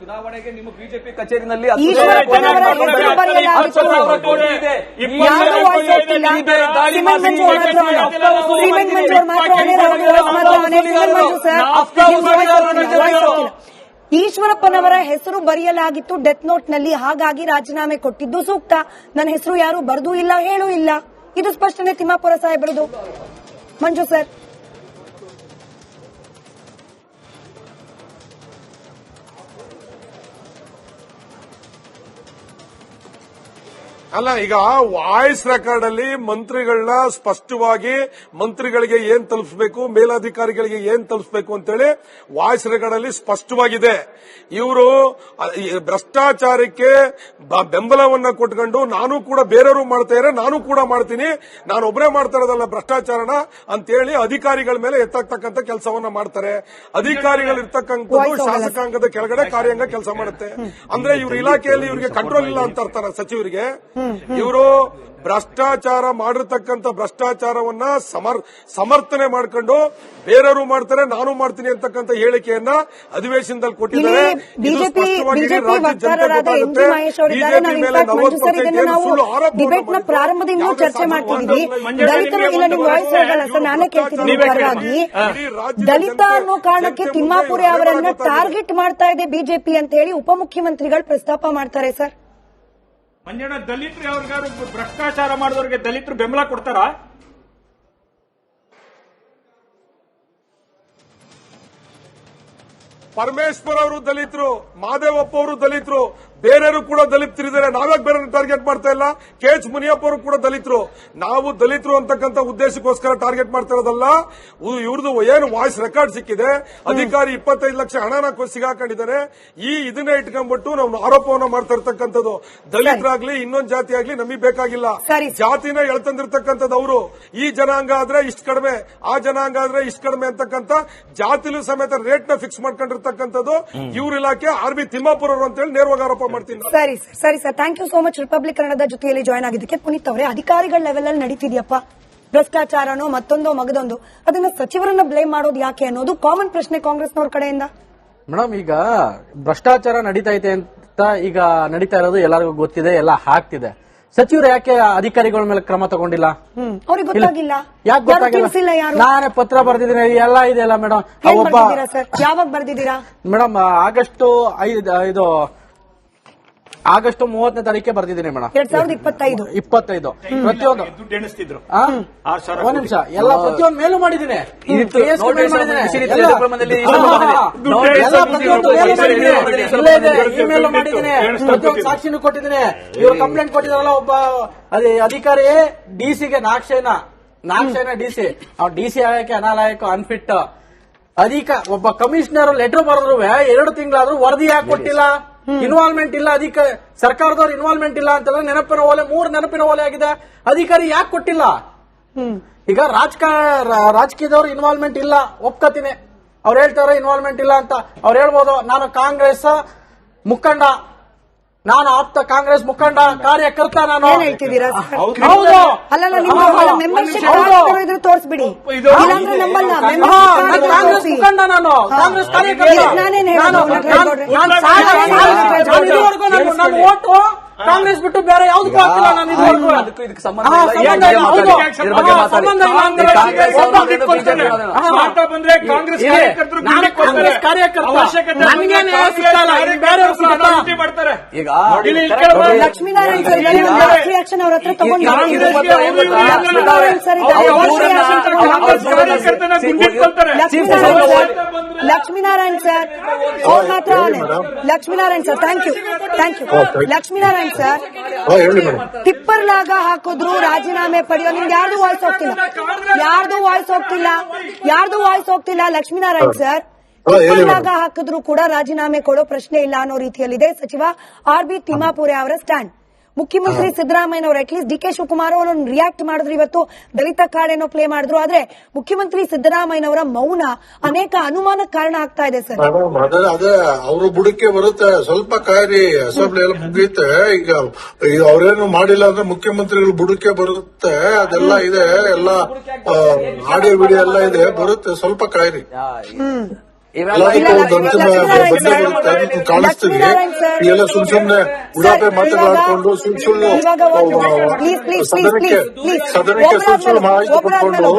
ಚುನಾವಣೆಗೆ ನಿಮ್ಮ ಬಿಜೆಪಿ ಕಚೇರಿನಲ್ಲಿ ಈಶ್ವರಪ್ಪನವರ ಹೆಸರು ಬರೆಯಲಾಗಿತ್ತು ಡೆತ್ ನೋಟ್ ನಲ್ಲಿ, ಹಾಗಾಗಿ ರಾಜೀನಾಮೆ ಕೊಟ್ಟಿದ್ದು ಸೂಕ್ತ. ನನ್ನ ಹೆಸರು ಯಾರು ಬರೆದೂ ಇಲ್ಲ, ಹೇಳೂ ಇಲ್ಲ. ಇದು ಸ್ಪಷ್ಟನೆ ತಿಮ್ಮಾಪುರ ಸಾಹೇಬರದು. ಮಂಜು ಸರ್, ಅಲ್ಲ, ಈಗ ವಾಯ್ಸ್ ರೆಕಾರ್ಡ್ ಅಲ್ಲಿ ಮಂತ್ರಿಗಳನ್ನ ಸ್ಪಷ್ಟವಾಗಿ ಮಂತ್ರಿಗಳಿಗೆ ಏನ್ ತಲುಪಿಸಬೇಕು, ಮೇಲಾಧಿಕಾರಿಗಳಿಗೆ ಏನ್ ತಲುಪಿಸಬೇಕು ಅಂತೇಳಿ ವಾಯ್ಸ್ ರೆಕಾರ್ಡ್ ಅಲ್ಲಿ ಸ್ಪಷ್ಟವಾಗಿದೆ. ಇವರು ಭ್ರಷ್ಟಾಚಾರಕ್ಕೆ ಬೆಂಬಲವನ್ನ ಕೊಟ್ಕೊಂಡು ನಾನು ಕೂಡ ಬೇರೆಯವರು ಮಾಡ್ತಾ ಇದ್ದಾರೆ, ನಾನು ಕೂಡ ಮಾಡ್ತೀನಿ, ನಾನು ಒಬ್ಬರೇ ಮಾಡ್ತಾ ಇರೋದಲ್ಲ ಭ್ರಷ್ಟಾಚಾರನ ಅಂತೇಳಿ ಅಧಿಕಾರಿಗಳ ಮೇಲೆ ಎತ್ತಾಗ್ತಕ್ಕಂಥ ಕೆಲಸವನ್ನ ಮಾಡ್ತಾರೆ. ಅಧಿಕಾರಿಗಳು ಇರ್ತಕ್ಕಂಥದ್ದು ಶಾಸಕಾಂಗದ ಕೆಳಗಡೆ ಕಾರ್ಯಾಂಗ ಕೆಲಸ ಮಾಡುತ್ತೆ. ಅಂದ್ರೆ ಇವ್ರ ಇಲಾಖೆಯಲ್ಲಿ ಇವರಿಗೆ ಕಂಟ್ರೋಲ್ ಇಲ್ಲ ಅಂತ ಅರ್ಥ ಸಚಿವರಿಗೆ. ಇವರು ಭ್ರಷ್ಟಾಚಾರ ಮಾಡಿರ್ತಕ್ಕಂಥ ಭ್ರಷ್ಟಾಚಾರವನ್ನ ಸಮರ್ಥನೆ ಮಾಡ್ಕೊಂಡು ಬೇರೆಯವರು ಮಾಡ್ತಾರೆ, ನಾನು ಮಾಡ್ತೀನಿ ಅಂತಕ್ಕಂಥ ಹೇಳಿಕೆಯನ್ನ ಅಧಿವೇಶನದಲ್ಲಿ ಕೊಟ್ಟಿದ್ದಾರೆ. ಡಿಬೇಟ್ ನ ಪ್ರಾರಂಭದಿಂದ ಚರ್ಚೆ ಮಾಡ್ತಿದ್ದೀವಿ. ದಲಿತರು ಇಲ್ಲ, ನಿಮ್ಮ ವಾಯ್ಸ್ ಹೋಗಲ್ಲ, ನಾನೇ ಕೇಳ್ತೀನಿ. ದಲಿತ ಅನ್ನೋ ಕಾರಣಕ್ಕೆ ತಿಮ್ಮಾಪುರೆ ಅವರನ್ನ ಟಾರ್ಗೆಟ್ ಮಾಡ್ತಾ ಇದೆ ಬಿಜೆಪಿ ಅಂತ ಹೇಳಿ ಉಪಮುಖ್ಯಮಂತ್ರಿಗಳು ಪ್ರಸ್ತಾಪ ಮಾಡ್ತಾರೆ. ಸರ್ ಮಂಜಣ್ಣ, ದಲಿತರು ಯಾರಿಗಾರು ಭ್ರಷ್ಟಾಚಾರ ಮಾಡಿದವರಿಗೆ ದಲಿತರು ಬೆಂಬಲ ಕೊಡ್ತಾರಾ? ಪರಮೇಶ್ವರ್ ಅವರು ದಲಿತರು, ಮಾದೇವಪ್ಪ ಅವರು ದಲಿತರು, ಬೇರೆಯವರು ಕೂಡ ದಲಿತರಿದ್ದಾರೆ. ನಾವ್ಯಾಕೆ ಬೇರೆ ಟಾರ್ಗೆಟ್ ಮಾಡ್ತಾ ಇಲ್ಲ? ಕೆ ಎಚ್ ಮುನಿಯಪ್ಪ ಅವರು ಕೂಡ ದಲಿತರು. ನಾವು ದಲಿತರು ಅಂತಕ್ಕಂಥ ಉದ್ದೇಶಕ್ಕೋಸ್ಕರ ಟಾರ್ಗೆಟ್ ಮಾಡ್ತಾ ಇರೋದಲ್ಲ. ಇವ್ರದ್ದು ಏನು ವಾಯ್ಸ್ ರೆಕಾರ್ಡ್ ಸಿಕ್ಕಿದೆ, ಅಧಿಕಾರಿ 25 ಲಕ್ಷ ಹಣನ ಸಿಗಾಕೊಂಡಿದ್ದಾರೆ. ಇದನ್ನೇ ಇಟ್ಕೊಂಡ್ಬಿಟ್ಟು ನಾವು ಆರೋಪವನ್ನ ಮಾಡ್ತಾ ಇರ್ತಕ್ಕಂಥದ್ದು. ದಲಿತರಾಗ್ಲಿ ಇನ್ನೊಂದು ಜಾತಿ ಆಗ್ಲಿ ನಮಗೆ ಬೇಕಾಗಿಲ್ಲ. ಜಾತಿನ ಎಳ್ತಂದಿರ್ತಕ್ಕಂಥದ್ದು ಅವರು. ಈ ಜನಾಂಗ ಆದ್ರೆ ಇಷ್ಟು ಕಡಿಮೆ, ಆ ಜನಾಂಗ ಆದ್ರೆ ಇಷ್ಟು ಕಡಿಮೆ ಅಂತಕ್ಕಂಥ ಜಾತಿಲೂ ಸಮೇತ ರೇಟ್ ನ ಫಿಕ್ಸ್ ಮಾಡ್ಕೊಂಡಿರ್ತಕ್ಕಂಥದ್ದು ಇವ್ರ ಇಲಾಖೆ ಆರ್ ಬಿ ತಿಮ್ಮಾಪುರ ಅವರು ಅಂತೇಳಿ ನೇರವಾಗಿ ಆರೋಪ. ಸರಿ sir, thank you so much. Republic ಕನ್ನಡದ ಜೊತೆಯಲ್ಲಿ ಜಾಯ್ನ್ ಆಗಿದ್ದಕ್ಕೆ. ಪುನೀತ್ ಅವರೇ, ಅಧಿಕಾರಿಗಳ ಲೆವೆಲ್ ಅಲ್ಲಿ ನಡೀತಿದ್ಯಪ್ಪ ಭ್ರಷ್ಟಾಚಾರನೋ ಮತ್ತೊಂದೋ ಮಗದೊಂದು, ಅದನ್ನ ಸಚಿವರನ್ನ ಬ್ಲೇಮ್ ಮಾಡೋದು ಯಾಕೆ ಅನ್ನೋದು ಕಾಮನ್ ಪ್ರಶ್ನೆ ಕಾಂಗ್ರೆಸ್ನವ್ರ ಕಡೆಯಿಂದ. ಮೇಡಮ್, ಈಗ ಭ್ರಷ್ಟಾಚಾರ ನಡೀತಾ ಇದೆ ಅಂತ ಈಗ ನಡೀತಾ ಇರೋದು ಎಲ್ಲರಿಗೂ ಗೊತ್ತಿದೆ, ಎಲ್ಲ ಆಗ್ತಿದೆ. ಸಚಿವರು ಯಾಕೆ ಅಧಿಕಾರಿಗಳ ಮೇಲೆ ಕ್ರಮ ತಗೊಂಡಿಲ್ಲ? ಅವ್ರಿಗೆ ಗೊತ್ತಾಗಿಲ್ಲ. ಯಾಕೆ ಗೊತ್ತಾಗಿಲ್ಲ? ನಾನೇ ಪತ್ರ ಬರ್ದಿದ್ದೀನಿ, ಎಲ್ಲ ಇದೆಯಲ್ಲ ಮೇಡಮ್. ಯಾವಾಗ ಬರ್ದಿದ್ದೀರಾ ಮೇಡಮ್? ಆಗಸ್ಟ್ 30ನೇ ತಾರೀಕೆ ಬರ್ದಿದ್ದೀನಿ ಮೇಡಮ್, 2025. ಪ್ರತಿಯೊಂದು ದುಡ್ಡು ಎಣಿಸ್ತಿದ್ರು. ಒಂದ್ ನಿಮಿಷ, ಎಲ್ಲ ಪ್ರತಿಯೊಂದು ಮೇಲೂ ಮಾಡಿದ್ದೀನಿ, ಇಮೇಲ್ ಮಾಡಿದ್ದೀನಿ, ಪ್ರತಿಯೊಂದು ಸಾಕ್ಷಿನೂ ಕೊಟ್ಟಿದ್ದೀನಿ. ಇವ್ರು ಕಂಪ್ಲೇಂಟ್ ಕೊಟ್ಟಿದಾರಲ್ಲ, ಒಬ್ಬ ಅಧಿಕಾರಿ ಡಿಸಿಗೆ ನಾಕ್ಷೇನ ಡಿಸಿ, ಡಿಸಿ ಆಗಕ್ಕೆ ಅನಾಲಾಯಕ ಅನ್ಫಿಟ್ ಒಬ್ಬ ಕಮಿಷನರ್ ಲೆಟರ್ ಬರೆದ್ರು 2 ತಿಂಗಳಾದ್ರೂ ವರದಿ ಯಾಕೆ ಕೊಟ್ಟಿಲ್ಲ? ಇನ್ವಾಲ್ವ್ಮೆಂಟ್ ಇಲ್ಲ, ಸರ್ಕಾರದವ್ರ ಇನ್ವಾಲ್ವ್ಮೆಂಟ್ ಇಲ್ಲ ಅಂತಂದ್ರೆ ನೆನಪಿನ ಓಲೆ 3 ನೆನಪಿನ ಓಲೆ ಆಗಿದೆ. ಅಧಿಕಾರಿ ಯಾಕೆ ಕೊಟ್ಟಿಲ್ಲ? ಈಗ ರಾಜಕೀಯದವ್ರ ಇನ್ವಾಲ್ವ್ಮೆಂಟ್ ಇಲ್ಲ, ಒಪ್ಕೋತೀನಿ. ಅವ್ರು ಹೇಳ್ತಾರೆ ಇನ್ವಾಲ್ವ್ಮೆಂಟ್ ಇಲ್ಲ ಅಂತ. ಅವ್ರು ಹೇಳ್ಬೋದು, ನಾನು ಕಾಂಗ್ರೆಸ್ ಮುಖಂಡ, ನಾನು ಆಪ್ತ ಕಾಂಗ್ರೆಸ್ ಮುಖಂಡ, ಕಾರ್ಯಕರ್ತ ನಾನು. ಹೌದು, ತೋರಿಸ್ಬಿಡಿ. ಕಾಂಗ್ರೆಸ್ ಮುಖಂಡ, ನಾನು ಕಾಂಗ್ರೆಸ್ ಕಾರ್ಯಕರ್ತ. ನಾನು ಓಟು ಕಾಂಗ್ರೆಸ್ ಬಿಟ್ಟು ಬೇರೆ ಯಾವ್ದಕ್ಕೂ ಆಗ್ತಿಲ್ಲ. ನಾನು ಇದಕ್ಕೆ ಸಂಬಂಧ ಬಂದ್ರೆ ಕಾಂಗ್ರೆಸ್ ಕಾರ್ಯಕರ್ತ ಮಾಡ್ತಾರೆ. ಈಗ ಲಕ್ಷ್ಮೀನಾರಾಯಣ ರಿಯಾಕ್ಷನ್ ಅವ್ರ ಹತ್ರ ಲಕ್ಷ್ಮೀನಾರಾಯಣ್ ಸರ್ ಅವ್ರ ಮಾತ್ರ. Lakshminarayan sir, thank you. Lakshminarayan sir, tipper ಲಾಗ ಹಾಕಿದ್ರು ರಾಜೀನಾಮೆ ಪಡೆಯೋ. ನಿಮ್ಗೆ ಯಾರ್ದು ವಾಯ್ಸ್ ಹೋಗ್ತಿಲ್ಲ. ಲಕ್ಷ್ಮೀನಾರಾಯಣ್ ಸರ್, ಟಿಪ್ಪರ್ ಲಾಗ ಹಾಕಿದ್ರು ಕೂಡ ರಾಜೀನಾಮೆ ಕೊಡೋ ಪ್ರಶ್ನೆ ಇಲ್ಲ ಅನ್ನೋ ರೀತಿಯಲ್ಲಿದೆ ಸಚಿವ ಆರ್ ಬಿ ತಿಮ್ಮಾಪುರೆ ಅವರ ಸ್ಟ್ಯಾಂಡ್. ಮುಖ್ಯಮಂತ್ರಿ ಸಿದ್ದರಾಮಯ್ಯನವರು ಅಟ್ಲೀಸ್ಟ್ ಡಿ ಕೆ ಶಿವಕುಮಾರ್ ಅವರು ರಿಯಾಕ್ಟ್ ಮಾಡಿದ್ರು, ಇವತ್ತು ದಲಿತ ಕಾರ್ಡ್ ಏನೋ ಪ್ಲೇ ಮಾಡಿದ್ರು. ಆದ್ರೆ ಮುಖ್ಯಮಂತ್ರಿ ಸಿದ್ದರಾಮಯ್ಯನವರ ಮೌನ ಅನೇಕ ಅನುಮಾನಕ್ಕೆ ಕಾರಣ ಆಗ್ತಾ ಇದೆ ಸರ್. ಅದೇ ಅವರು ಬುಡಕ್ಕೆ ಬರುತ್ತೆ, ಸ್ವಲ್ಪ ಕಾಯಿರಿ. ಅಸೆಂಬ್ಲಿ ಎಲ್ಲ ಮುಗಿಯುತ್ತೆ. ಈಗ ಅವ್ರೇನು ಮಾಡಿಲ್ಲ ಅಂದ್ರೆ ಮುಖ್ಯಮಂತ್ರಿಗಳು ಬುಡಕ್ಕೆ ಬರುತ್ತೆ. ಅದೆಲ್ಲ ಇದೆ, ಎಲ್ಲ ಆಡಿಯೋ ವಿಡಿಯೋ ಎಲ್ಲ ಇದೆ, ಬರುತ್ತೆ. ಸ್ವಲ್ಪ ಕಾಯಿರಿ. ಕಾಣಿಸ್ತೀವಿ ಎಲ್ಲ ಸುಮ್ನೆ ಉಡಾಪೆ ಮಾತುಗಳಾಡ್ಕೊಂಡು ಸುಳ್ಳು ಸದನಕ್ಕೆ ಸುಳ್ಳು ಮಾಹಿತಿ ಕೊಟ್ಕೊಂಡು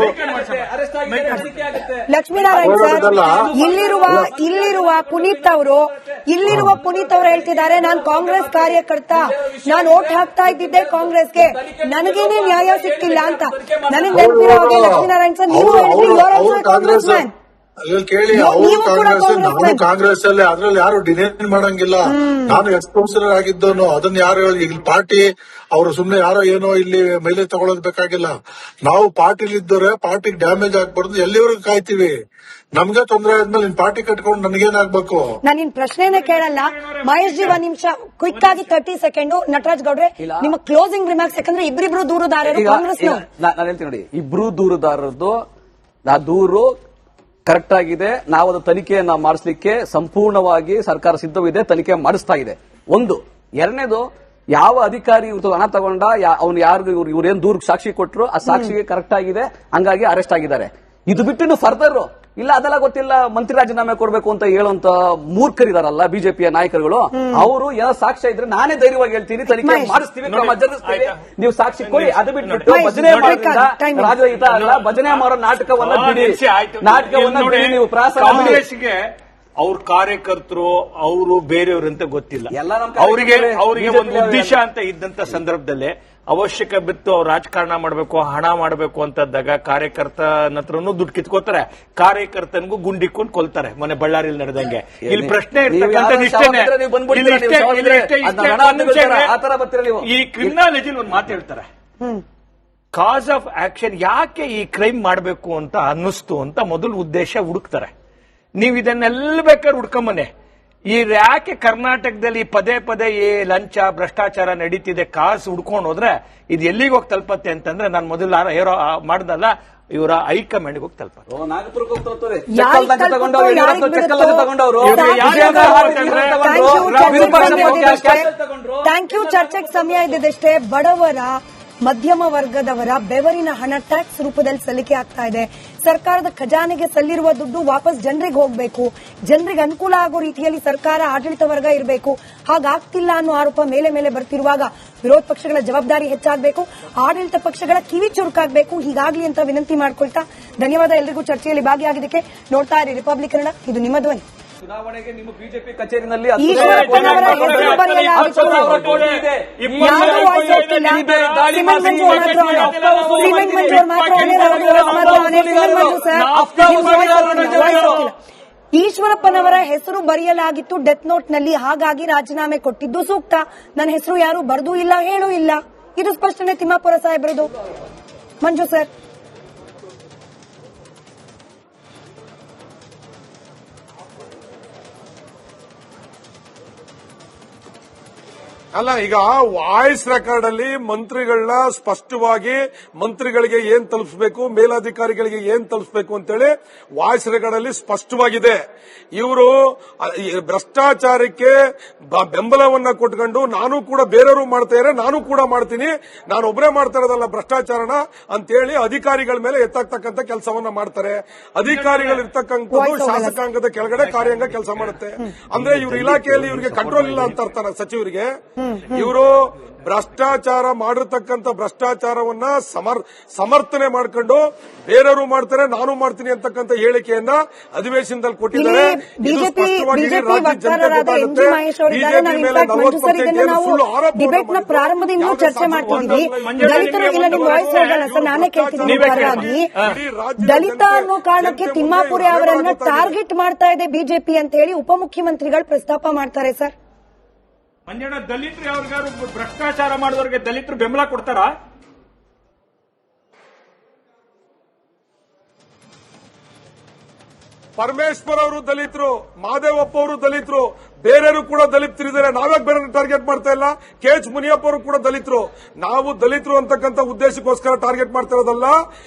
ಲಕ್ಷ್ಮೀನಾರಾಯಣ್ ಸರ್, ಇಲ್ಲಿರುವ ಪುನೀತ್ ಅವರು ಹೇಳ್ತಿದ್ದಾರೆ, ನಾನು ಕಾಂಗ್ರೆಸ್ ಕಾರ್ಯಕರ್ತ, ನಾನು ಓಟ್ ಹಾಕ್ತಾ ಇದ್ದಿದ್ದೆ ಕಾಂಗ್ರೆಸ್ಗೆ, ನನಗೇನೆ ನ್ಯಾಯ ಸಿಕ್ತಿಲ್ಲ ಅಂತ. ನನಗೆ ನೆನಪಿರೋ ಹಾಗೆ ಲಕ್ಷ್ಮೀನಾರಾಯಣ್ ಸರ್, ನೀವು ಕಾಂಗ್ರೆಸ್ ಮ್ಯಾನ್ ಕೇಳಿ, ಅವರು ಕಾಂಗ್ರೆಸ್, ನಾನು ಕಾಂಗ್ರೆಸ್ ಅಲ್ಲಿ, ಅದ್ರಲ್ಲಿ ಯಾರು ಡಿನೈನ್ ಮಾಡಂಗಿಲ್ಲ. ನಾನು ಎಕ್ಸ್ ಕೌನ್ಸಿಲರ್ ಆಗಿದ್ದವನು, ಅದನ್ನ ಯಾರು ಹೇಳಿ, ಇಲ್ಲಿ ಪಾರ್ಟಿ ಅವರು ಸುಮ್ನೆ ಯಾರೋ ಏನೋ ಇಲ್ಲಿ ಮೇಲೆ ತಗೊಳ್ಳೋದ್ ಬೇಕಾಗಿಲ್ಲ. ನಾವು ಪಾರ್ಟಿಲಿ ಇದ್ದವ್ರೆ, ಪಾರ್ಟಿಗೆ ಡ್ಯಾಮೇಜ್ ಆಗ್ಬಾರ್ದು, ಎಲ್ಲಿವರೆಗೂ ಕಾಯ್ತೀವಿ. ನಮ್ಗೆ ತೊಂದರೆ ಆದ್ಮೇಲೆ ನಿನ್ ಪಾರ್ಟಿ ಕಟ್ಕೊಂಡು ನನಗೇನಾಗ್ಬೇಕು? ನಾನು ನಿನ್ ಪ್ರಶ್ನೆನೇ ಕೇಳಲ್ಲ. ಮಹೇಶ್ ಜಿ, ಒಂದ್ ನಿಮಿಷ ಕ್ವಿಕ್ ಆಗಿ 30 ಸೆಕೆಂಡ್. ನಟರಾಜ್ ಗೌಡ್ರೆ, ನಿಮ್ಮ ಕ್ಲೋಸಿಂಗ್ ರಿಮಾರ್ಕ್ಸ್, ಯಾಕಂದ್ರೆ ಇಬ್ರಿಬ್ರು ದೂರುದಾರರು ಕಾಂಗ್ರೆಸ್. ನಾನು ಹೇಳ್ತೀನಿ ನೋಡಿ, ಇಬ್ರು ದೂರುದಾರರದ್ದು ದೂರು ಕರೆಕ್ಟ್ ಆಗಿದೆ. ನಾವು ಅದು ತನಿಖೆಯನ್ನ ಮಾಡಿಸಲಿಕ್ಕೆ ಸಂಪೂರ್ಣವಾಗಿ ಸರ್ಕಾರ ಸಿದ್ಧವಿದೆ, ತನಿಖೆ ಮಾಡಿಸ್ತಾ ಇದೆ. ಒಂದು. ಎರಡನೇದು, ಯಾವ ಅಧಿಕಾರಿ ಹಣ ತಗೊಂಡ, ಅವ್ನು ಯಾರಿಗೂ ಇವ್ರೇನ್ ದೂರ ಸಾಕ್ಷಿ ಕೊಟ್ಟರು, ಆ ಸಾಕ್ಷಿಗೆ ಕರೆಕ್ಟ್ ಆಗಿದೆ, ಹಂಗಾಗಿ ಅರೆಸ್ಟ್ ಆಗಿದ್ದಾರೆ. ಇದು ಬಿಟ್ಟು ಫರ್ದರ್ ಇಲ್ಲ ಅದೆಲ್ಲ ಗೊತ್ತಿಲ್ಲ, ಮಂತ್ರಿ ರಾಜೀನಾಮೆ ಕೊಡಬೇಕು ಅಂತ ಹೇಳುವಂತ ಮೂರ್ಖರಿದಾರಲ್ಲ ಬಿಜೆಪಿಯ ನಾಯಕರುಗಳು, ಅವರು ಏನೋ ಸಾಕ್ಷ್ಯ ಇದ್ರೆ ನಾನೇ ಧೈರ್ಯವಾಗಿ ಹೇಳ್ತೀನಿ, ತನಿಖೆ ಮಾಡಿಸ್ತೀವಿ, ಕ್ರಮ ಜರುಗಿಸ್ತೀವಿ, ನೀವು ಸಾಕ್ಷಿ ಕೊಡಿ. ಅದು ಬಿಟ್ಟು ಭಜನೆ ಮಾಡೋದ್ರಿಂದ ರಾಜಹಿತ ಅಲ್ಲ, ಭಜನೆ ಮಾಡೋ ನಾಟಕವನ್ನ ಬಿಡಿ, ನೀವು ಪ್ರಾಸಂಗ ಕಾಂಗ್ರೆಸ್ಗೆ ಅವ್ರ ಕಾರ್ಯಕರ್ತರು ಅವರು ಬೇರೆಯವರಂತ ಗೊತ್ತಿಲ್ಲ. ಅವರಿಗೆ ಒಂದು ಉದ್ದೇಶ ಅಂತ ಇದ್ದಂತ ಸಂದರ್ಭದಲ್ಲಿ ಅವಶ್ಯಕ ಬಿತ್ತು ಅವ್ರು ರಾಜಕಾರಣ ಮಾಡಬೇಕು, ಹಣ ಮಾಡಬೇಕು ಅಂತದ್ದಾಗ ಕಾರ್ಯಕರ್ತನ ಹತ್ರನೂ ದುಡ್ಡು ಕಿತ್ಕೋತಾರೆ, ಕಾರ್ಯಕರ್ತನಿಗೂ ಗುಂಡಿಕೊಂಡು ಕೊಲ್ತಾರೆ. ಮೊನ್ನೆ ಬಳ್ಳಾರಿಯಲ್ಲಿ ನಡೆದಂಗೆ. ಇಲ್ಲಿ ಪ್ರಶ್ನೆ ಈ ಕ್ರಿಮಿನಾಲಜಿಲಿ ಒಂದು ಮಾತು ಹೇಳ್ತಾರೆ, ಕಾಸ್ ಆಫ್ ಆಕ್ಷನ್, ಯಾಕೆ ಈ ಕ್ರೈಮ್ ಮಾಡಬೇಕು ಅಂತ ಅನ್ನಿಸ್ತು ಅಂತ ಮೊದಲು ಉದ್ದೇಶ ಹುಡುಕ್ತಾರೆ. ನೀವು ಇದನ್ನೆಲ್ಲ ಬೇಕಾದ್ರೆ ಹುಡ್ಕೊಂಬನೆ. ಈ ಯಾಕೆ ಕರ್ನಾಟಕದಲ್ಲಿ ಪದೇ ಪದೇ ಈ ಲಂಚ ಭ್ರಷ್ಟಾಚಾರ ನಡೀತಿದೆ, ಕಾಸು ಹುಡ್ಕೊಂಡು ಹೋದ್ರೆ ಇದು ಎಲ್ಲಿಗೆ ಹೋಗಿ ತಲುಪತ್ತೆ ಅಂತಂದ್ರೆ, ನಾನು ಮೊದಲು ಹೇರೋ ಮಾಡ್ದಲ್ಲ, ಇವರ ಹೈಕಮಾಂಡ್ಗೆ ಹೋಗಿ ತಲುಪತ್ತೆ. Thank you. ಚರ್ಚೆಗೆ ಸಮಯ ಇದ್ದಷ್ಟೇ. ಬಡವರ ಮಧ್ಯಮ ವರ್ಗದವರ ಬೆವರಿನ ಹಣ ಟ್ಯಾಕ್ಸ್ ರೂಪದಲ್ಲಿ ಸಲ್ಲಿಕೆ ಆಗ್ತಾ ಇದೆ. ಸರ್ಕಾರದ ಖಜಾನೆಗೆ ಸಲ್ಲಿರುವ ದುಡ್ಡು ವಾಪಸ್ ಜನರಿಗೆ ಹೋಗಬೇಕು, ಜನರಿಗೆ ಅನುಕೂಲ ಆಗೋ ರೀತಿಯಲ್ಲಿ ಸರ್ಕಾರ ಆಡಳಿತ ವರ್ಗ ಇರಬೇಕು. ಹಾಗಾಗ್ತಿಲ್ಲ ಅನ್ನೋ ಆರೋಪ ಮೇಲೆ ಮೇಲೆ ಬರ್ತಿರುವಾಗ ವಿರೋಧ ಪಕ್ಷಗಳ ಜವಾಬ್ದಾರಿ ಹೆಚ್ಚಾಗಬೇಕು, ಆಡಳಿತ ಪಕ್ಷಗಳ ಕಿವಿ ಚುರುಕಾಗಬೇಕು. ಹೀಗಾಗ್ಲಿ ಅಂತ ವಿನಂತಿ ಮಾಡ್ಕೊಳ್ತಾ ಧನ್ಯವಾದ ಎಲ್ರಿಗೂ ಚರ್ಚೆಯಲ್ಲಿ ಭಾಗಿಯಾಗಿದ್ದಕ್ಕೆ. ನೋಡ್ತಾ ಇರಿ ರಿಪಬ್ಲಿಕ್ ಕನ್ನಡ, ಇದು ನಿಮ್ಮ ಧ್ವನಿ. ಚುನಾವಣೆಗೆ ನಿಮ್ಮ ಬಿಜೆಪಿ ಕಚೇರಿನಲ್ಲಿ ಈಶ್ವರಪ್ಪನವರ ಹೆಸರು ಬರೆಯಲಾಗಿತ್ತು. ಯಾರು ವಾಯ್ಸ್ ಹೋಗ್ತಿಲ್ಲ. ಸಿಮೆಂಟ್ ಮಂಜು ಮಾತ್ರ ಈಶ್ವರಪ್ಪನವರ ಹೆಸರು ಬರೆಯಲಾಗಿತ್ತು ಡೆತ್ ನೋಟ್ ನಲ್ಲಿ, ಹಾಗಾಗಿ ರಾಜೀನಾಮೆ ಕೊಟ್ಟಿದ್ದು ಸೂಕ್ತ. ನನ್ನ ಹೆಸರು ಯಾರು ಬರೆದೂ ಇಲ್ಲ, ಹೇಳೂ ಇಲ್ಲ. ಇದು ಸ್ಪಷ್ಟನೆ ತಿಮ್ಮಾಪುರ ಸಾಹೇಬ್ರದು. ಮಂಜು ಸರ್, ಅಲ್ಲ, ಈಗ ವಾಯ್ಸ್ ರೆಕಾರ್ಡ್ ಅಲ್ಲಿ ಮಂತ್ರಿಗಳನ್ನ ಸ್ಪಷ್ಟವಾಗಿ ಮಂತ್ರಿಗಳಿಗೆ ಏನ್ ತಲುಪಿಸಬೇಕು, ಮೇಲಾಧಿಕಾರಿಗಳಿಗೆ ಏನ್ ತಲುಪಿಸಬೇಕು ಅಂತೇಳಿ ವಾಯ್ಸ್ ರೆಕಾರ್ಡ್ ಅಲ್ಲಿ ಸ್ಪಷ್ಟವಾಗಿದೆ. ಇವರು ಭ್ರಷ್ಟಾಚಾರಕ್ಕೆ ಬೆಂಬಲವನ್ನ ಕೊಟ್ಕೊಂಡು ನಾನು ಕೂಡ ಬೇರೆಯವರು ಮಾಡ್ತಾ ಇದ್ದಾರೆ, ನಾನು ಕೂಡ ಮಾಡ್ತೀನಿ, ನಾನು ಒಬ್ಬರೇ ಮಾಡ್ತಾ ಇರೋದಲ್ಲ ಭ್ರಷ್ಟಾಚಾರನ ಅಂತೇಳಿ ಅಧಿಕಾರಿಗಳ ಮೇಲೆ ಎತ್ತಾಗ್ತಕ್ಕಂಥ ಕೆಲಸವನ್ನ ಮಾಡ್ತಾರೆ. ಅಧಿಕಾರಿಗಳು ಇರ್ತಕ್ಕಂಥದ್ದು ಶಾಸಕಾಂಗದ ಕೆಳಗಡೆ ಕಾರ್ಯಾಂಗ ಕೆಲಸ ಮಾಡುತ್ತೆ. ಅಂದ್ರೆ ಇವ್ರ ಇಲಾಖೆಯಲ್ಲಿ ಇವ್ರಿಗೆ ಕಂಟ್ರೋಲ್ ಇಲ್ಲ ಅಂತ ಅರ್ಥ ಸಚಿವರಿಗೆ. ಇವರು ಭ್ರಷ್ಟಾಚಾರ ಮಾಡಿರ್ತಕ್ಕಂಥ ಭ್ರಷ್ಟಾಚಾರವನ್ನ ಸಮರ್ಥನೆ ಮಾಡ್ಕೊಂಡು ಬೇರೆಯವರು ಮಾಡ್ತಾರೆ, ನಾನು ಮಾಡ್ತೀನಿ ಅಂತಕ್ಕಂಥ ಹೇಳಿಕೆಯನ್ನ ಅಧಿವೇಶನದಲ್ಲಿ ಕೊಟ್ಟಿದ್ದಾರೆ. ಡಿಬೇಟ್ ನ ಪ್ರಾರಂಭದಿಂದ ಚರ್ಚೆ ಮಾಡ್ತಿದ್ವಿ. ದಲಿತರು ಇಲ್ಲ, ನಿಮ್ಮ ವಾಯ್ಸ್ ಹೋಗಲ್ಲ ಸರ್, ನಾನೇ ಕೇಳ್ತಿದ್ದೀನಿ. ಹಾಗಾಗಿ ದಲಿತ ಅನ್ನೋ ಕಾರಣಕ್ಕೆ ತಿಮ್ಮಾಪುರೆ ಅವರನ್ನ ಟಾರ್ಗೆಟ್ ಮಾಡ್ತಾ ಇದೆ ಬಿಜೆಪಿ ಅಂತ ಹೇಳಿ ಉಪಮುಖ್ಯಮಂತ್ರಿಗಳು ಪ್ರಸ್ತಾಪ ಮಾಡ್ತಾರೆ ಸರ್. ಮಂಜಣ್ಣ, ದಲಿತರು ಯಾರಿಗಾರು ಭ್ರಷ್ಟಾಚಾರ ಮಾಡಿದವರಿಗೆ ದಲಿತರು ಬೆಂಬಲ ಕೊಡ್ತಾರಾ? ಪರಮೇಶ್ವರ್ ಅವರು ದಲಿತರು, ಮಹದೇವಪ್ಪ ಅವರು ದಲಿತರು, ಬೇರೆಯವರು ಕೂಡ ದಲಿತರಿದ್ದಾರೆ. ನಾವ್ಯಾಕೆ ಬೇರೆ ಟಾರ್ಗೆಟ್ ಮಾಡ್ತಾ ಇಲ್ಲ? KH ಮುನಿಯಪ್ಪ ಅವರು ಕೂಡ ದಲಿತರು. ನಾವು ದಲಿತರು ಅಂತಕ್ಕಂಥ ಉದ್ದೇಶಕ್ಕೋಸ್ಕರ ಟಾರ್ಗೆಟ್ ಮಾಡ್ತಾ ಇರೋದಲ್ಲ.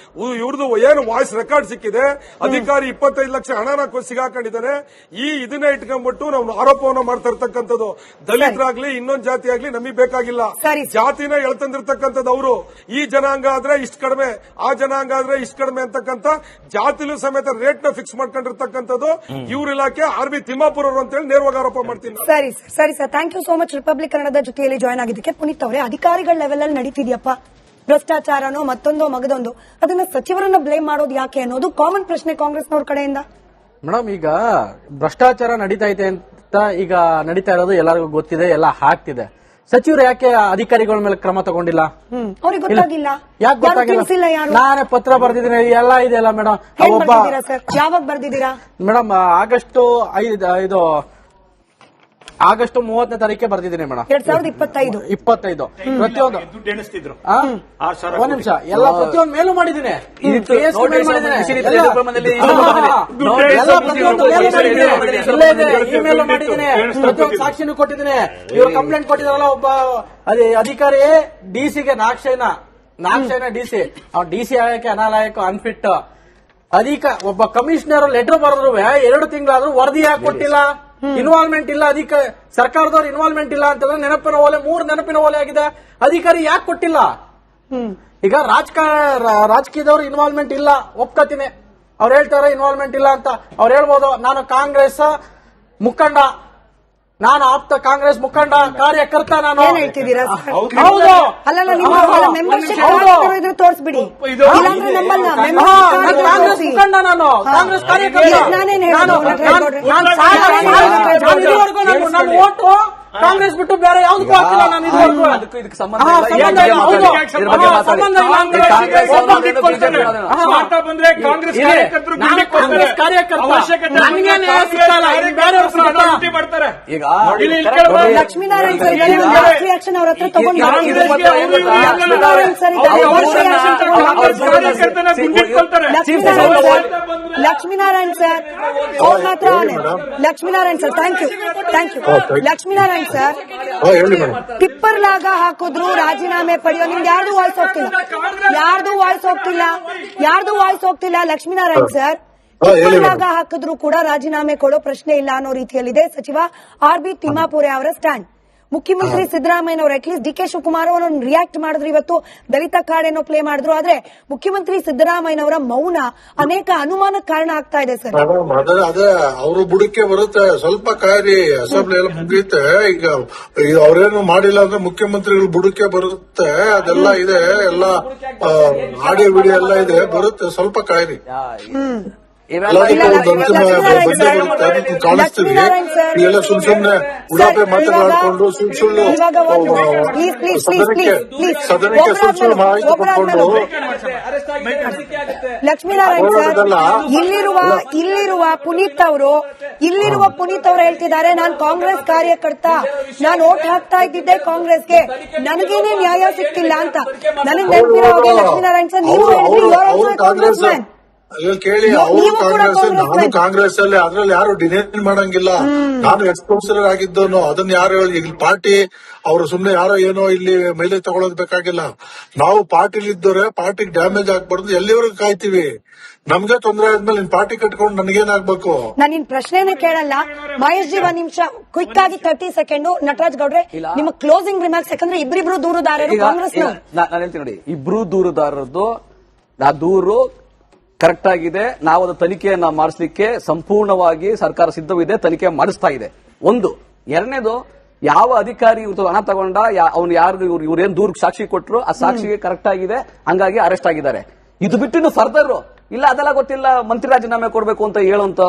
ಇವ್ರದ್ದು ಏನು ವಾಯ್ಸ್ ರೆಕಾರ್ಡ್ ಸಿಕ್ಕಿದೆ, ಅಧಿಕಾರಿ 25 ಲಕ್ಷ ಹಣನ ಸಿಗಾಕೊಂಡಿದ್ದಾನೆ. ಇದನ್ನೇ ಇಟ್ಕೊಂಡ್ಬಿಟ್ಟು ನಾವು ಆರೋಪವನ್ನು ಮಾಡ್ತಾ ಇರ್ತಕ್ಕಂಥದ್ದು. ದಲಿತರಾಗ್ಲಿ ಇನ್ನೊಂದು ಜಾತಿ ಆಗ್ಲಿ ನಮಗೆ ಬೇಕಾಗಿಲ್ಲ. ಜಾತಿನ ಎಳ್ತಂದಿರ್ತಕ್ಕಂಥದ್ದು ಅವರು. ಈ ಜನಾಂಗ ಆದ್ರೆ ಇಷ್ಟು ಕಡಿಮೆ, ಆ ಜನಾಂಗ ಆದ್ರೆ ಇಷ್ಟು ಕಡಿಮೆ ಅಂತಕ್ಕಂಥ ಜಾತಿಲೂ ಸಮೇತ ರೇಟ್ ನ ಫಿಕ್ಸ್ ಮಾಡ್ಕೊಂಡಿರ್ತಕ್ಕಂಥದ್ದು ಇವ್ರ ಇಲಾಖೆ RB ತಿಮ್ಮಾಪುರ ಅವರು ಅಂತ ಹೇಳಿ ನೇರವಾಗಿ ಆರೋಪ ಮಾಡ್ತೀನಿ. ಸರಿ sir, thank you so much Republic ಕನ್ನಡದ ಜೊತೆಯಲ್ಲಿ ಜಾಯ್ನ್ ಆಗಿದ್ದಕ್ಕೆ. ಪುನೀತ್ ಅವರೇ, ಅಧಿಕಾರಿಗಳ ಲೆವೆಲ್ ಅಲ್ಲಿ ನಡೀತಿದ್ಯಪ್ಪ ಭ್ರಷ್ಟಾಚಾರನೋ ಮತ್ತೊಂದೋ ಮಗದೊಂದು, ಅದನ್ನ ಸಚಿವರನ್ನ ಬ್ಲೇಮ್ ಮಾಡೋದು ಯಾಕೆ ಅನ್ನೋದು ಕಾಮನ್ ಪ್ರಶ್ನೆ ಕಾಂಗ್ರೆಸ್ನವ್ರ ಕಡೆಯಿಂದ. ಮೇಡಮ್, ಈಗ ಭ್ರಷ್ಟಾಚಾರ ನಡೀತಾ ಇದೆ ಅಂತ ಈಗ ನಡೀತಾ ಇರೋದು ಎಲ್ಲರಿಗೂ ಗೊತ್ತಿದೆ, ಎಲ್ಲ ಆಗ್ತಿದೆ. ಸಚಿವರು ಯಾಕೆ ಅಧಿಕಾರಿಗಳ ಮೇಲೆ ಕ್ರಮ ತಗೊಂಡಿಲ್ಲ? ಅವ್ರಿಗೆ ಗೊತ್ತಾಗಿಲ್ಲ. ಯಾಕೆ ಗೊತ್ತಾಗಿಲ್ಲ? ನಾನೇ ಪತ್ರ ಬರ್ದಿದ್ದೀನಿ, ಎಲ್ಲ ಇದೆಯಲ್ಲ ಮೇಡಮ್. ಯಾವಾಗ ಬರ್ದಿದ್ದೀರಾ ಮೇಡಮ್? ಆಗಸ್ಟ್ 30ನೇ ತಾರೀಕೆ ಬರ್ದಿದ್ದೀನಿ ಮೇಡಮ್, 2025. ಪ್ರತಿಯೊಂದು ದುಡ್ಡು ಎಣಿಸ್ತಿದ್ರು. ಒಂದ್ ನಿಮಿಷ, ಎಲ್ಲ ಪ್ರತಿಯೊಂದು ಮೇಲೂ ಮಾಡಿದ್ದೀನಿ. ಇಮೇಲ್ ಮಾಡಿದ್ದೀನಿ, ಪ್ರತಿಯೊಂದು ಸಾಕ್ಷಿನೂ ಕೊಟ್ಟಿದ್ದೀನಿ. ಇವ್ರು ಕಂಪ್ಲೇಂಟ್ ಕೊಟ್ಟಿದಾರಲ್ಲ, ಒಬ್ಬ ಅಧಿಕಾರಿ DC-ಗೆ ನಾಕ್ಷಯನ DC, DC ಆಗಕ್ಕೆ ಅನಾಲಾಯಕ ಅನ್ಫಿಟ್ ಒಬ್ಬ ಕಮಿಷನರ್ ಲೆಟರ್ ಬರೆದ್ರು 2 ತಿಂಗಳಾದ್ರೂ ವರದಿ ಯಾಕೆ ಕೊಟ್ಟಿಲ್ಲ? ಇನ್ವಾಲ್ವ್ಮೆಂಟ್ ಇಲ್ಲ, ಸರ್ಕಾರದವ್ರ ಇನ್ವಾಲ್ವ್ಮೆಂಟ್ ಇಲ್ಲ ಅಂತಂದ್ರೆ ನೆನಪಿನ ಓಲೆ 3 ನೆನಪಿನ ಓಲೆ ಆಗಿದೆ. ಅಧಿಕಾರಿ ಯಾಕೆ ಕೊಟ್ಟಿಲ್ಲ? ಈಗ ರಾಜಕೀಯದವ್ರ ಇನ್ವಾಲ್ವ್ಮೆಂಟ್ ಇಲ್ಲ, ಒಪ್ಕೋತೀನಿ. ಅವ್ರು ಹೇಳ್ತಾರೆ ಇನ್ವಾಲ್ವ್ಮೆಂಟ್ ಇಲ್ಲ ಅಂತ. ಅವ್ರು ಹೇಳ್ಬೋದು, ನಾನು ಕಾಂಗ್ರೆಸ್ ಮುಖಂಡ, ನಾನು ಆಪ್ತ ಕಾಂಗ್ರೆಸ್ ಮುಖಂಡ, ಕಾರ್ಯಕರ್ತ ನಾನು. ಹೌದು, ತೋರಿಸ್ಬಿಡಿ. ಕಾಂಗ್ರೆಸ್ ಮುಖಂಡ, ನಾನು ಕಾಂಗ್ರೆಸ್ ಕಾರ್ಯಕರ್ತ. ನಾನು ಓಟು ಕಾಂಗ್ರೆಸ್ ಬಿಟ್ಟು ಬೇರೆ ಯಾವ್ದಕ್ಕೂ ಹಾಕಿಲ್ಲ. ನಾನು ಇದುವರೆಗೂ ಕಾಂಗ್ರೆಸ್ ಕಾರ್ಯಕರ್ತ. ನನಗೆ ನ್ಯಾಯ ಸಿಕ್ಕಲ್ಲ, ಬೇರೆಯವ್ರು ಮಾಡ್ತಾರೆ. ಈಗ ಲಕ್ಷ್ಮೀನಾರಾಯಣ್ ಸರ್ ಆಕ್ಷನ್ ಅವ್ರ ಹತ್ರ ತಗೊಂಡು ಲಕ್ಷ್ಮೀನಾರಾಯಣ್ ಸರ್ ಅವ್ರ ಮಾತ್ರ Lakshminarayan sir thank you Lakshminarayan sir tipper ಲಾಗ ಹಾಕಿದ್ರು ರಾಜೀನಾಮೆ ಪಡೆಯೋ. ನಿಮ್ಗೆ ಯಾರ್ದು ವಾಯ್ಸ್ ಹೋಗ್ತಿಲ್ಲ ಲಕ್ಷ್ಮೀನಾರಾಯಣ್ ಸರ್. ಟಿಪ್ಪರ್ ಲಾಗ ಹಾಕಿದ್ರು ಕೂಡ ರಾಜೀನಾಮೆ ಕೊಡೋ ಪ್ರಶ್ನೆ ಇಲ್ಲ ಅನ್ನೋ ರೀತಿಯಲ್ಲಿದೆ ಸಚಿವ RB ತಿಮ್ಮಾಪುರೆ ಅವರ ಸ್ಟ್ಯಾಂಡ್. ಮುಖ್ಯಮಂತ್ರಿ ಸಿದ್ದರಾಮಯ್ಯನವರು ಅಟ್ಲೀಸ್ಟ್ DK ಶಿವಕುಮಾರ್ ಅವರನ್ನು ರಿಯಾಕ್ಟ್ ಮಾಡಿದ್ರು, ಇವತ್ತು ದಲಿತ ಕಾರ್ಡ್ ಏನೋ ಪ್ಲೇ ಮಾಡಿದ್ರು. ಆದ್ರೆ ಮುಖ್ಯಮಂತ್ರಿ ಸಿದ್ದರಾಮಯ್ಯನವರ ಮೌನ ಅನೇಕ ಅನುಮಾನಕ್ಕೆ ಕಾರಣ ಆಗ್ತಾ ಇದೆ ಸರ್. ಅದೇ ಅವರು ಬುಡಕ್ಕೆ ಬರುತ್ತೆ, ಸ್ವಲ್ಪ ಕಾಯಿರಿ. ಅಸೆಂಬ್ಲಿ ಎಲ್ಲ ಮುಗಿಯುತ್ತೆ. ಈಗ ಅವ್ರೇನು ಮಾಡಿಲ್ಲ ಅಂದ್ರೆ ಮುಖ್ಯಮಂತ್ರಿಗಳು ಬುಡಕ್ಕೆ ಬರುತ್ತೆ. ಅದೆಲ್ಲ ಇದೆ, ಎಲ್ಲ ಆಡಿಯೋ ವಿಡಿಯೋ ಎಲ್ಲ ಇದೆ, ಬರುತ್ತೆ. ಸ್ವಲ್ಪ ಕಾಯಿರಿ. ಕಾಣಿಸ್ತೀವಿ ಎಲ್ಲ ಸುಮ್ನೆ ಉಡಾಪೆ ಮಾತನಾಡಿಕೊಂಡು ಸುಳ್ಳು ಸದನಕ್ಕೆ ಸುಳ್ಳು ಮಾಹಿತಿ ಕೊಟ್ಕೊಂಡು. ಲಕ್ಷ್ಮೀನಾರಾಯಣ್ ಸರ್, ಇಲ್ಲಿರುವ ಪುನೀತ್ ಅವರು ಹೇಳ್ತಿದ್ದಾರೆ, ನಾನು ಕಾಂಗ್ರೆಸ್ ಕಾರ್ಯಕರ್ತ, ನಾನು ಓಟ್ ಹಾಕ್ತಾ ಇದ್ದಿದ್ದೆ ಕಾಂಗ್ರೆಸ್ಗೆ, ನನಗೇನೆ ನ್ಯಾಯ ಸಿಕ್ತಿಲ್ಲ ಅಂತ. ನನಗೆ ನೆನಪಿರೋ ಹಾಗೆ ಲಕ್ಷ್ಮೀನಾರಾಯಣ್ ಸರ್, ನೀವು ಕಾಂಗ್ರೆಸ್ ಮ್ಯಾನ್ ಕೇಳಿ. ಅವರು ಕಾಂಗ್ರೆಸ್, ನಾನು ಕಾಂಗ್ರೆಸ್ ಅಲ್ಲಿ, ಅದ್ರಲ್ಲಿ ಯಾರು ಡಿನೈನ್ ಮಾಡಂಗಿಲ್ಲ. ನಾನು ಎಕ್ಸ್ ಕೌನ್ಸಿಲರ್ ಆಗಿದ್ದವನು, ಅದನ್ನ ಯಾರು ಹೇಳಿ. ಇಲ್ಲಿ ಪಾರ್ಟಿ ಅವರು ಸುಮ್ನೆ ಯಾರೋ ಏನೋ ಇಲ್ಲಿ ಮೇಲೆ ತಗೊಳ್ಳೋದ್ ಬೇಕಾಗಿಲ್ಲ. ನಾವು ಪಾರ್ಟಿಲಿ ಇದ್ದವ್ರೆ, ಪಾರ್ಟಿಗೆ ಡ್ಯಾಮೇಜ್ ಆಗ್ಬಾರ್ದು. ಎಲ್ಲಿವರೆಗೂ ಕಾಯ್ತೀವಿ? ನಮ್ಗೆ ತೊಂದರೆ ಆದ್ಮೇಲೆ ನಿನ್ ಪಾರ್ಟಿ ಕಟ್ಕೊಂಡು ನನಗೇನಾಗ್ಬೇಕು? ನಾನು ನಿನ್ ಪ್ರಶ್ನೆನೇ ಕೇಳಲ್ಲ. ಮಹೇಶ್ ಜಿ, 1 ನಿಮಿಷ ಕ್ವಿಕ್ ಆಗಿ 30 ಸೆಕೆಂಡ್. ನಟರಾಜ್ ಗೌಡ್ರೆ, ನಿಮ್ಮ ಕ್ಲೋಸಿಂಗ್ ರಿಮಾರ್ಕ್ಸ್. ಯಾಕಂದ್ರೆ ಇಬ್ರಿಬ್ರು ದೂರುದಾರರು ಕಾಂಗ್ರೆಸ್. ನಾನು ಹೇಳ್ತೀನಿ ನೋಡಿ, ಇಬ್ರು ದೂರುದಾರರದ್ದು ದೂರು ಕರೆಕ್ಟ್ ಆಗಿದೆ. ನಾವು ಅದು ತನಿಖೆಯನ್ನ ಮಾಡಿಸಲಿಕ್ಕೆ ಸಂಪೂರ್ಣವಾಗಿ ಸರ್ಕಾರ ಸಿದ್ಧವಿದೆ, ತನಿಖೆ ಮಾಡಿಸ್ತಾ ಇದೆ. ಒಂದು. ಎರಡನೇದು, ಯಾವ ಅಧಿಕಾರಿ ಹಣ ತಗೊಂಡ, ಅವ್ನು ಯಾರು ಇವ್ರೇನ್ ದೂರ ಸಾಕ್ಷಿ ಕೊಟ್ಟರು, ಆ ಸಾಕ್ಷಿಗೆ ಕರೆಕ್ಟ್ ಆಗಿದೆ, ಹಂಗಾಗಿ ಅರೆಸ್ಟ್ ಆಗಿದ್ದಾರೆ. ಇದು ಬಿಟ್ಟು ಫರ್ದರ್ ಇಲ್ಲ ಅದೆಲ್ಲ ಗೊತ್ತಿಲ್ಲ, ಮಂತ್ರಿ ರಾಜೀನಾಮೆ ಕೊಡಬೇಕು ಅಂತ ಹೇಳುವಂತ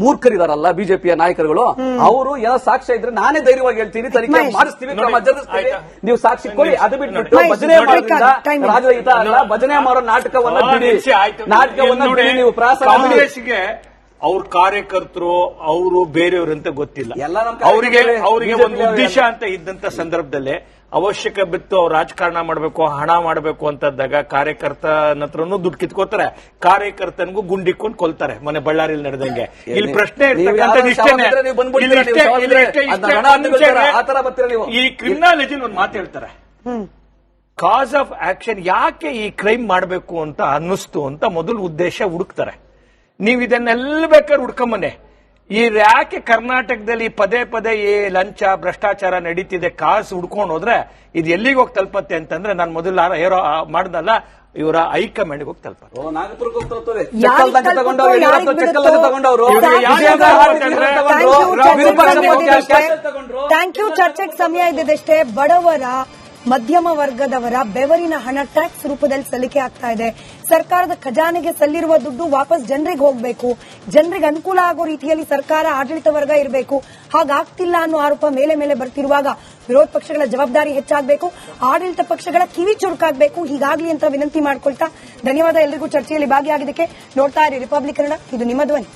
ಮೂರ್ಖರಿದಾರಲ್ಲ ಬಿಜೆಪಿಯ ನಾಯಕರುಗಳು, ಅವರು ಏನೋ ಸಾಕ್ಷ್ಯ ಇದ್ರೆ ನಾನೇ ಧೈರ್ಯವಾಗಿ ಹೇಳ್ತೀನಿ, ತನಿಖೆ ಮಾಡಿಸ್ತೀವಿ, ಕ್ರಮ ಜರುಗಿಸ್ತೀವಿ, ನೀವು ಸಾಕ್ಷಿ ಕೊಡಿ. ಅದು ಬಿಟ್ಟು ಭಜನೆ ಮಾಡೋದ್ರಿಂದ ರಾಜ್ಯದ ಹಿತ ಅಲ್ಲ. ಭಜನೆ ಮಾಡೋ ನಾಟಕವನ್ನ ಬಿಡಿ, ನಾಟಕವನ್ನ ಬಿಡಿ, ನೀವು ಪ್ರಾಸ ಅವ್ರ ಕಾರ್ಯಕರ್ತರು ಅವರು ಬೇರೆಯವ್ರಂತ ಗೊತ್ತಿಲ್ಲ. ಎಲ್ಲ ನಮ್ಮ ಅವರಿಗೆ ಕಾರ್ಯಕರ್ತರೇ ಒಂದು ಉದ್ದೇಶ ಅಂತ ಇದ್ದಂತ ಸಂದರ್ಭದಲ್ಲಿ ಅವಶ್ಯಕ ಬಿತ್ತು ಅವ್ರು ರಾಜಕಾರಣ ಮಾಡಬೇಕು, ಹಣ ಮಾಡಬೇಕು ಅಂತದ್ದಾಗ ಕಾರ್ಯಕರ್ತನ ಹತ್ರನೂ ದುಡ್ಡು ಕಿತ್ಕೋತಾರೆ, ಕಾರ್ಯಕರ್ತನಿಗೂ ಗುಂಡಿಕ್ಕೊಂಡು ಕೊಲ್ತಾರೆ. ಮೊನ್ನೆ ಬಳ್ಳಾರಿಯಲ್ಲಿ ನಡೆದಂಗೆ. ಇಲ್ಲಿ ಪ್ರಶ್ನೆ ಇರ್ತಕ್ಕಂಥದ್ದು ಇಷ್ಟೇನೆ. ಈ ಕ್ರಿಮಿನಾಲಜಿಲಿ ಒಂದು ಮಾತು ಹೇಳ್ತಾರೆ, ಕಾಸ್ ಆಫ್ ಆಕ್ಷನ್, ಯಾಕೆ ಈ ಕ್ರೈಮ್ ಮಾಡಬೇಕು ಅಂತ ಅನ್ನಿಸ್ತು ಅಂತ ಮೊದಲು ಉದ್ದೇಶ ಹುಡುಕ್ತಾರೆ. ನೀವು ಇದನ್ನೆಲ್ಲ ಬೇಕಾದ್ರೆ ಹುಡ್ಕೊಂಬನೆ. ಈ ಯಾಕೆ ಕರ್ನಾಟಕದಲ್ಲಿ ಪದೇ ಪದೇ ಈ ಲಂಚ ಭ್ರಷ್ಟಾಚಾರ ನಡೀತಿದೆ ಕಾಸು ಹುಡ್ಕೊಂಡು ಹೋದ್ರೆ ಇದು ಎಲ್ಲಿಗೆ ಹೋಗಿ ತಲುಪತ್ತೆ ಅಂತಂದ್ರೆ ನಾನು ಮೊದಲು ಏನೋ ಮಾಡ್ದಲ್ಲ, ಇವರ ಹೈಕಮಾಂಡ್ಗೆ ಹೋಗಿ ತಲುಪತ್ತೆ. Thank you. ಚರ್ಚೆಗೆ ಸಮಯ ಇದ್ದದಷ್ಟೇ. ಬಡವರ ಮಧ್ಯಮ ವರ್ಗದವರ ಬೆವರಿನ ಹಣ ಟ್ಯಾಕ್ಸ್ ರೂಪದಲ್ಲಿ ಸಲ್ಲಿಕೆ ಆಗ್ತಾ ಇದೆ. ಸರ್ಕಾರದ ಖಜಾನೆಗೆ ಸಲ್ಲಿರುವ ದುಡ್ಡು ವಾಪಸ್ ಜನರಿಗೆ ಹೋಗಬೇಕು, ಜನರಿಗೆ ಅನುಕೂಲ ಆಗೋ ರೀತಿಯಲ್ಲಿ ಸರ್ಕಾರ ಆಡಳಿತ ವರ್ಗ ಇರಬೇಕು. ಹಾಗಾಗ್ತಿಲ್ಲ ಅನ್ನೋ ಆರೋಪ ಮೇಲೆ ಮೇಲೆ ಬರ್ತಿರುವಾಗ ವಿರೋಧ ಪಕ್ಷಗಳ ಜವಾಬ್ದಾರಿ ಹೆಚ್ಚಾಗಬೇಕು, ಆಡಳಿತ ಪಕ್ಷಗಳ ಕಿವಿ ಚುರುಕಾಗಬೇಕು. ಹೀಗಾಗ್ಲಿ ಅಂತ ವಿನಂತಿ ಮಾಡ್ಕೊಳ್ತಾ ಧನ್ಯವಾದ ಎಲ್ರಿಗೂ ಚರ್ಚೆಯಲ್ಲಿ ಭಾಗಿಯಾಗಿದ್ದಕ್ಕೆ. ನೋಡ್ತಾ ಇರಿ ರಿಪಬ್ಲಿಕ್ ಕನ್ನಡ, ಇದು ನಿಮ್ಮ ಧ್ವನಿ.